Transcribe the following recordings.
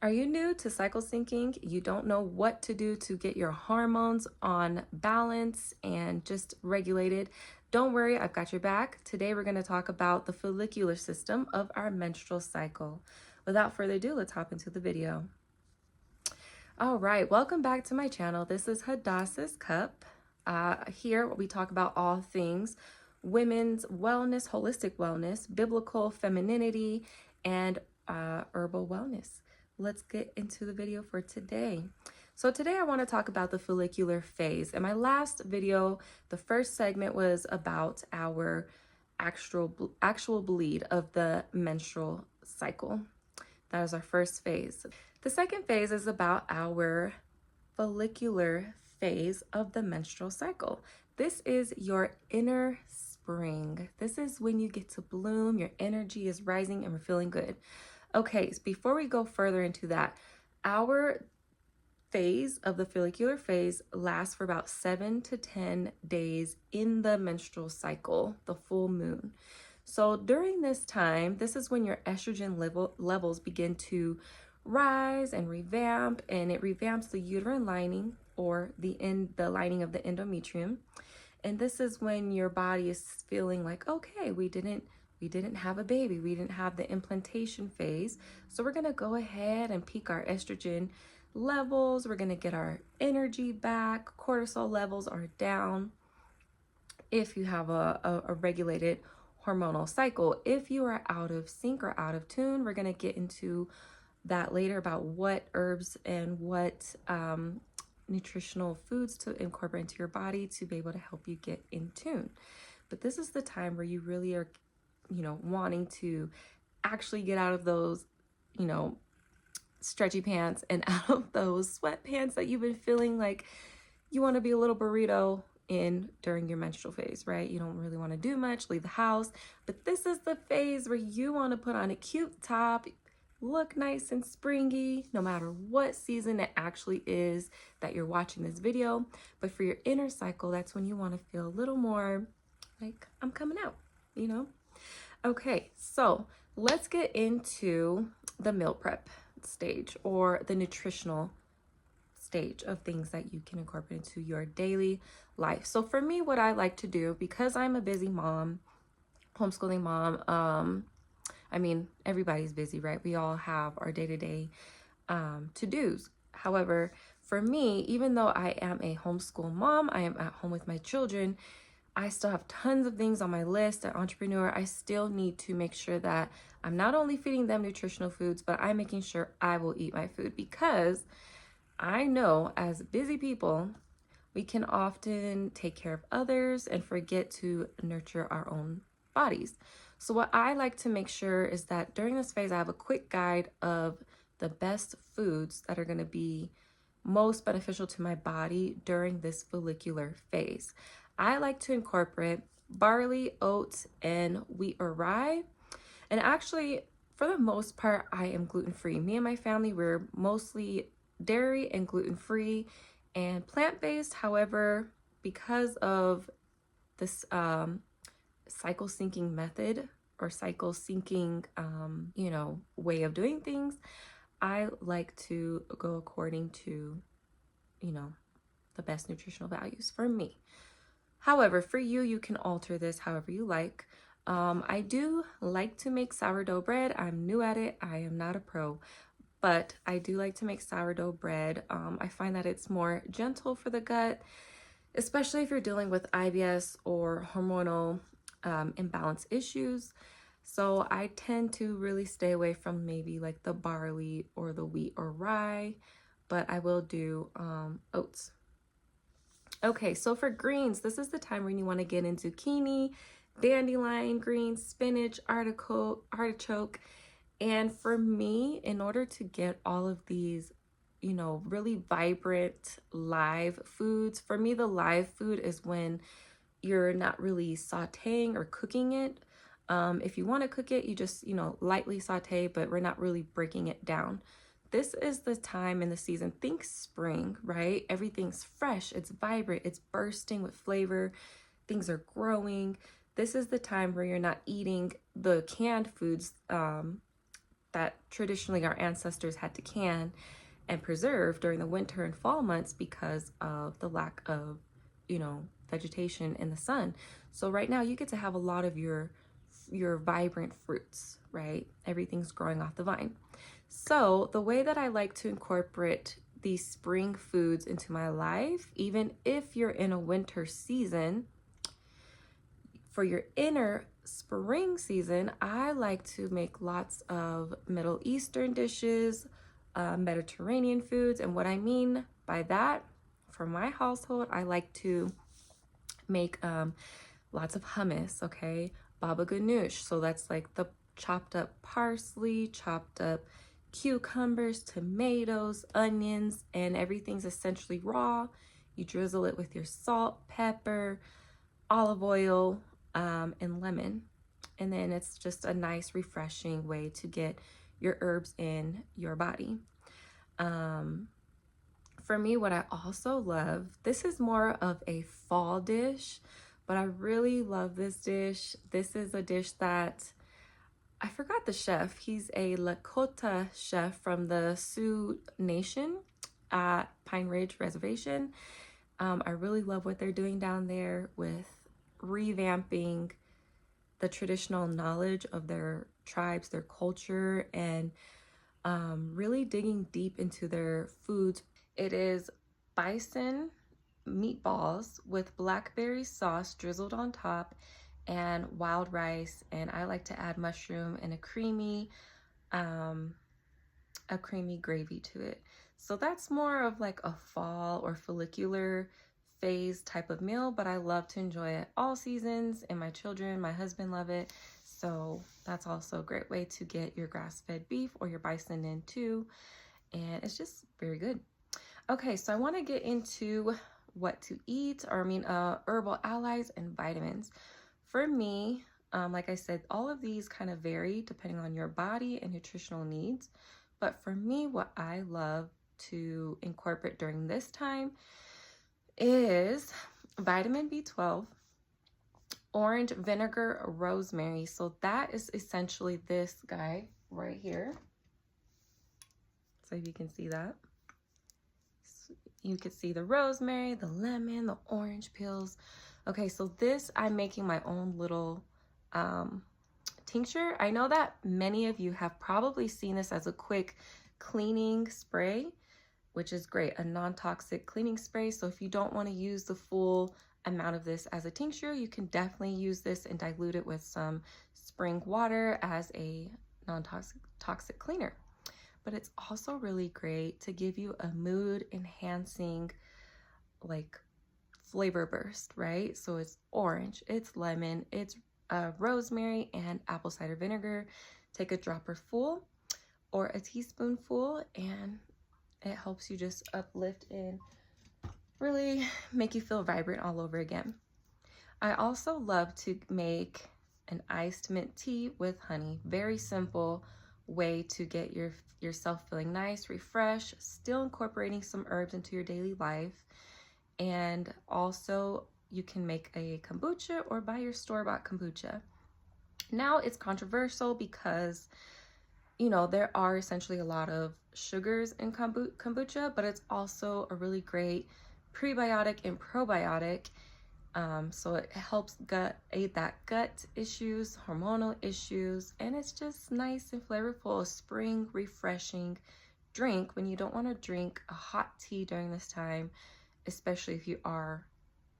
Are you new to cycle syncing? You don't know what to do to get your hormones on balance and just regulated? Don't worry, I've got your back. Today we're going to talk about the follicular system of our menstrual cycle. Without further ado, let's hop into the video. All right, welcome back to my channel. This is Hadassah's Cup. Here we talk about all things women's wellness, holistic wellness, biblical femininity, and herbal wellness. Let's get into the video for today. So today I want to talk about the follicular phase. In my last video, the first segment was about our actual bleed of the menstrual cycle. That is our first phase. The second phase is about our follicular phase of the menstrual cycle. This is your inner spring. This is when you get to bloom, your energy is rising, and we're feeling good. Okay, so before we go further into that, our phase of the follicular phase lasts for about 7 to 10 days in the menstrual cycle, the full moon. So during this time, this is when your estrogen levels begin to rise and revamp, and it revamps the uterine lining or the lining of the endometrium. And this is when your body is feeling like, okay, we didn't have a baby, we didn't have the implantation phase, so we're going to go ahead and peak our estrogen levels. We're going to get our energy back. Cortisol levels are down if you have a regulated hormonal cycle. If you are out of sync or out of tune, we're going to get into that later about what herbs and what nutritional foods to incorporate into your body to be able to help you get in tune. But this is the time where you really are wanting to actually get out of those, stretchy pants and out of those sweatpants that you've been feeling like you want to be a little burrito in during your menstrual phase, right? You don't really want to do much, leave the house, but this is the phase where you want to put on a cute top, look nice and springy, no matter what season it actually is that you're watching this video. But for your inner cycle, that's when you want to feel a little more like I'm coming out, Okay, so let's get into the meal prep stage or the nutritional stage of things that you can incorporate into your daily life. So for me, what I like to do, because I'm a busy mom, homeschooling mom, I mean, everybody's busy, right? We all have our day-to-day to-dos. However, for me, even though I am a homeschool mom, I am at home with my children, I still have tons of things on my list. As an entrepreneur, I still need to make sure that I'm not only feeding them nutritional foods, but I'm making sure I will eat my food, because I know as busy people, we can often take care of others and forget to nurture our own bodies. So what I like to make sure is that during this phase, I have a quick guide of the best foods that are going to be most beneficial to my body during this follicular phase. I like to incorporate barley, oats, and wheat or rye. And actually, for the most part, I am gluten-free. Me and my family, we're mostly dairy and gluten-free and plant-based. However, because of this cycle syncing method or cycle syncing, way of doing things, I like to go according to, the best nutritional values for me. However, for you, you can alter this however you like. I do like to make sourdough bread. I'm new at it. I am not a pro, but I do like to make sourdough bread. I find that it's more gentle for the gut, especially if you're dealing with IBS or hormonal imbalance issues. So I tend to really stay away from maybe like the barley or the wheat or rye, but I will do oats. Okay, so for greens, this is the time when you want to get into zucchini, dandelion greens, spinach, artichoke. And for me, in order to get all of these, really vibrant live foods, for me, the live food is when you're not really sauteing or cooking it. If you want to cook it, you just, lightly saute, but we're not really breaking it down. This is the time in the season, think spring, right? Everything's fresh, it's vibrant, it's bursting with flavor, things are growing. This is the time where you're not eating the canned foods that traditionally our ancestors had to can and preserve during the winter and fall months because of the lack of, vegetation in the sun. So right now you get to have a lot of your vibrant fruits, right? Everything's growing off the vine. So the way that I like to incorporate these spring foods into my life, even if you're in a winter season, for your inner spring season, I like to make lots of Middle Eastern dishes, Mediterranean foods. And what I mean by that, for my household, I like to make lots of hummus, okay? Baba ganoush, so that's like the chopped up parsley, chopped up cucumbers, tomatoes, onions, and everything's essentially raw. You drizzle it with your salt, pepper, olive oil, and lemon. And then it's just a nice, refreshing way to get your herbs in your body. For me, what I also love, this is more of a fall dish, but I really love this dish. This is a dish that I forgot the chef. He's a Lakota chef from the Sioux Nation at Pine Ridge Reservation. I really love what they're doing down there with revamping the traditional knowledge of their tribes, their culture, and really digging deep into their foods. It is bison meatballs with blackberry sauce drizzled on top and wild rice, and I like to add mushroom and a creamy gravy to it. So that's more of like a fall or follicular phase type of meal, but I love to enjoy it all seasons, and my children, my husband love it. So that's also a great way to get your grass-fed beef or your bison in too, and it's just very good. Okay, so I want to get into what to eat, or herbal allies and vitamins. For me, like I said, all of these kind of vary depending on your body and nutritional needs. But for me, what I love to incorporate during this time is vitamin B12, orange vinegar, rosemary. So that is essentially this guy right here. So if you can see that. You can see the rosemary, the lemon, the orange peels. Okay, so this, I'm making my own little tincture. I know that many of you have probably seen this as a quick cleaning spray, which is great, a non-toxic cleaning spray. So if you don't want to use the full amount of this as a tincture, you can definitely use this and dilute it with some spring water as a non-toxic cleaner. But it's also really great to give you a mood enhancing like flavor burst, right? So it's orange, it's lemon, it's rosemary and apple cider vinegar. Take a dropper full or a teaspoonful, and it helps you just uplift and really make you feel vibrant all over again. I also love to make an iced mint tea with honey. Very simple way to get yourself feeling nice, refreshed, still incorporating some herbs into your daily life. And also you can make a kombucha or buy your store-bought kombucha. Now it's controversial because there are essentially a lot of sugars in kombucha, but it's also a really great prebiotic and probiotic. So it helps aid that gut issues, hormonal issues, and it's just nice and flavorful, a spring refreshing drink when you don't want to drink a hot tea during this time, especially if you are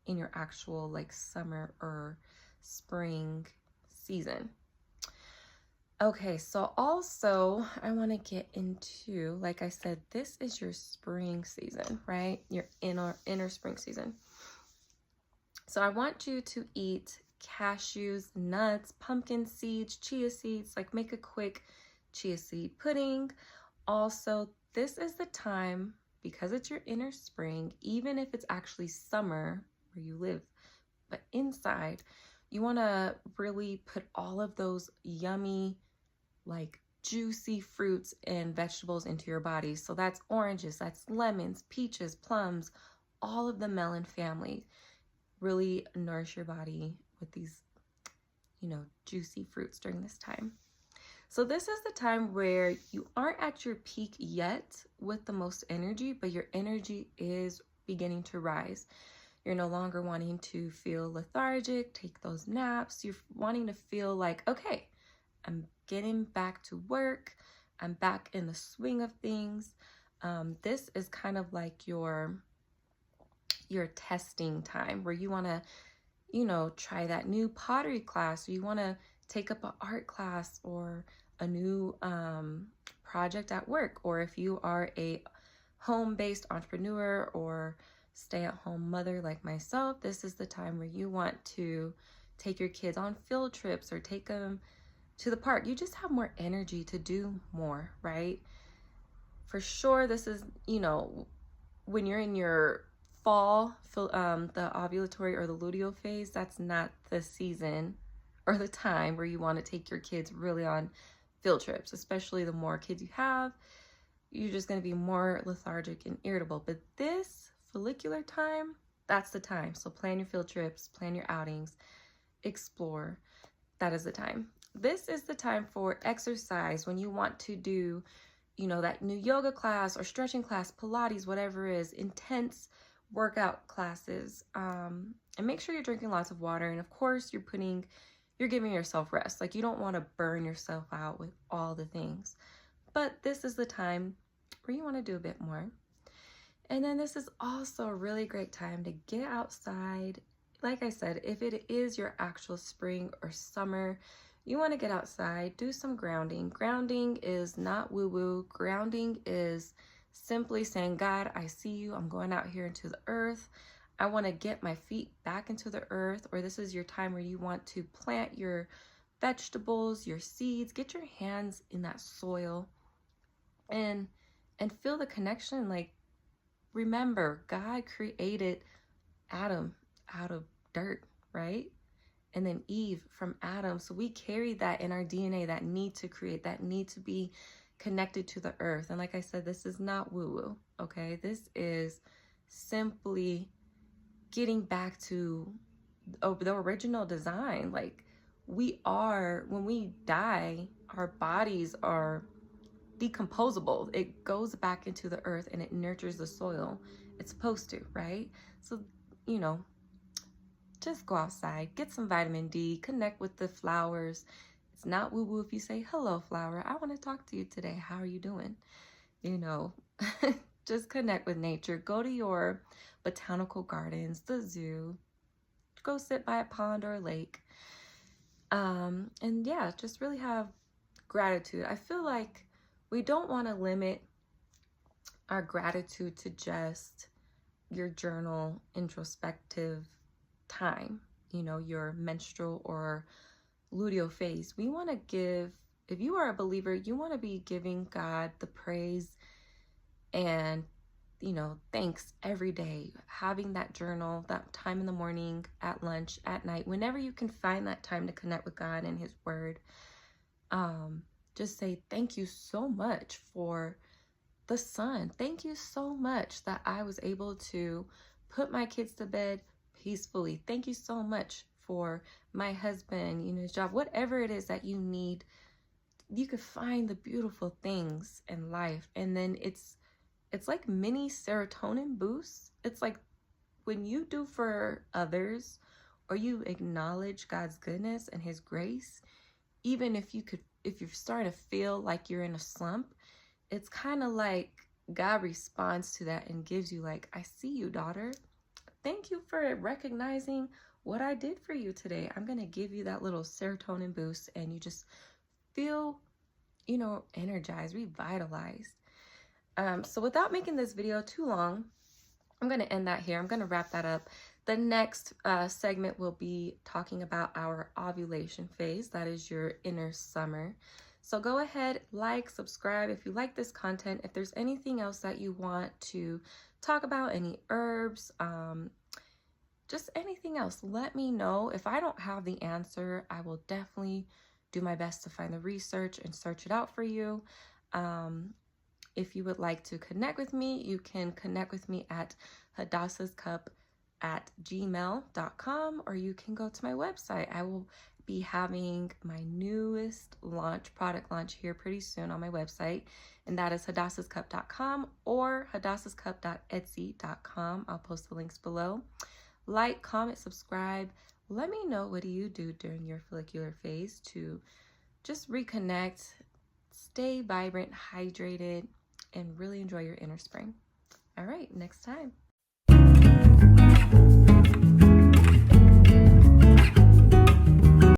in your actual like summer or spring season. Okay, so also I want to get into, like I said, this is your spring season, right? Your inner spring season. So I want you to eat cashews, nuts, pumpkin seeds, chia seeds, like make a quick chia seed pudding. Also, this is the time, because it's your inner spring, even if it's actually summer where you live, but inside, you want to really put all of those yummy, like juicy fruits and vegetables into your body. So that's oranges, that's lemons, peaches, plums, all of the melon family. Really nourish your body with these, juicy fruits during this time. So this is the time where you aren't at your peak yet with the most energy, but your energy is beginning to rise. You're no longer wanting to feel lethargic, take those naps. You're wanting to feel like, okay, I'm getting back to work. I'm back in the swing of things. This is kind of like your testing time where you want to, try that new pottery class, or you want to take up an art class or a new project at work, or if you are a home-based entrepreneur or stay-at-home mother like myself, this is the time where you want to take your kids on field trips or take them to the park. You just have more energy to do more, right? For sure, this is, when you're in your fall, the ovulatory or the luteal phase, that's not the season or the time where you want to take your kids really on field trips. Especially the more kids you have, you're just going to be more lethargic and irritable. But this follicular time, that's the time. So plan your field trips, plan your outings, explore. That is the time. This is the time for exercise when you want to do, that new yoga class or stretching class, Pilates, whatever it is, intense workout classes. And make sure you're drinking lots of water. And of course, you're giving yourself rest. Like, you don't want to burn yourself out with all the things. But this is the time where you want to do a bit more. And then this is also a really great time to get outside. Like I said, if it is your actual spring or summer, you want to get outside, do some grounding. Grounding is not woo-woo. Grounding is simply saying, God, I see you. I'm going out here into the earth. I want to get my feet back into the earth. Or this is your time where you want to plant your vegetables, your seeds, get your hands in that soil and feel the connection. Like, remember, God created Adam out of dirt, right? And then Eve from Adam. So we carry that in our DNA, that need to create, that need to be connected to the earth. And like I said, this is not woo-woo, okay? This is simply getting back to the original design. Like, when we die, our bodies are decomposable. It goes back into the earth and it nurtures the soil. It's supposed to, right? So, just go outside, get some vitamin D, connect with the flowers. It's not woo-woo if you say, hello, flower, I want to talk to you today. How are you doing? Just connect with nature. Go to your botanical gardens, the zoo, go sit by a pond or a lake. And yeah, just really have gratitude. I feel like we don't want to limit our gratitude to just your journal introspective time, your menstrual or luteal phase. We want to give, if you are a believer, you want to be giving God the praise and, thanks every day. Having that journal, that time in the morning, at lunch, at night, whenever you can find that time to connect with God and His Word. Just say, thank you so much for the sun. Thank you so much that I was able to put my kids to bed peacefully. Thank you so much for my husband, his job, whatever it is that you need. You could find the beautiful things in life. And then it's like mini serotonin boosts. It's like when you do for others or you acknowledge God's goodness and His grace, even if you're starting to feel like you're in a slump, it's kind of like God responds to that and gives you like, I see you, daughter. Thank you for recognizing what I did for you today. I'm going to give you that little serotonin boost and you just feel, energized, revitalized. So without making this video too long, I'm going to end that here. I'm going to wrap that up. The next segment will be talking about our ovulation phase. That is your inner summer. So go ahead, like, subscribe if you like this content. If there's anything else that you want to talk about, any herbs, just anything else, let me know. If I don't have the answer, I will definitely do my best to find the research and search it out for you. If you would like to connect with me, you can connect with me at hadassascup@gmail.com, or you can go to my website. I will be having my newest product launch here pretty soon on my website, and that is hadassascup.com or hadassascup.etsy.com. I'll post the links below. Like, comment, subscribe. Let me know, what do you do during your follicular phase to just reconnect, stay vibrant, hydrated, and really enjoy your inner spring. All right, next time.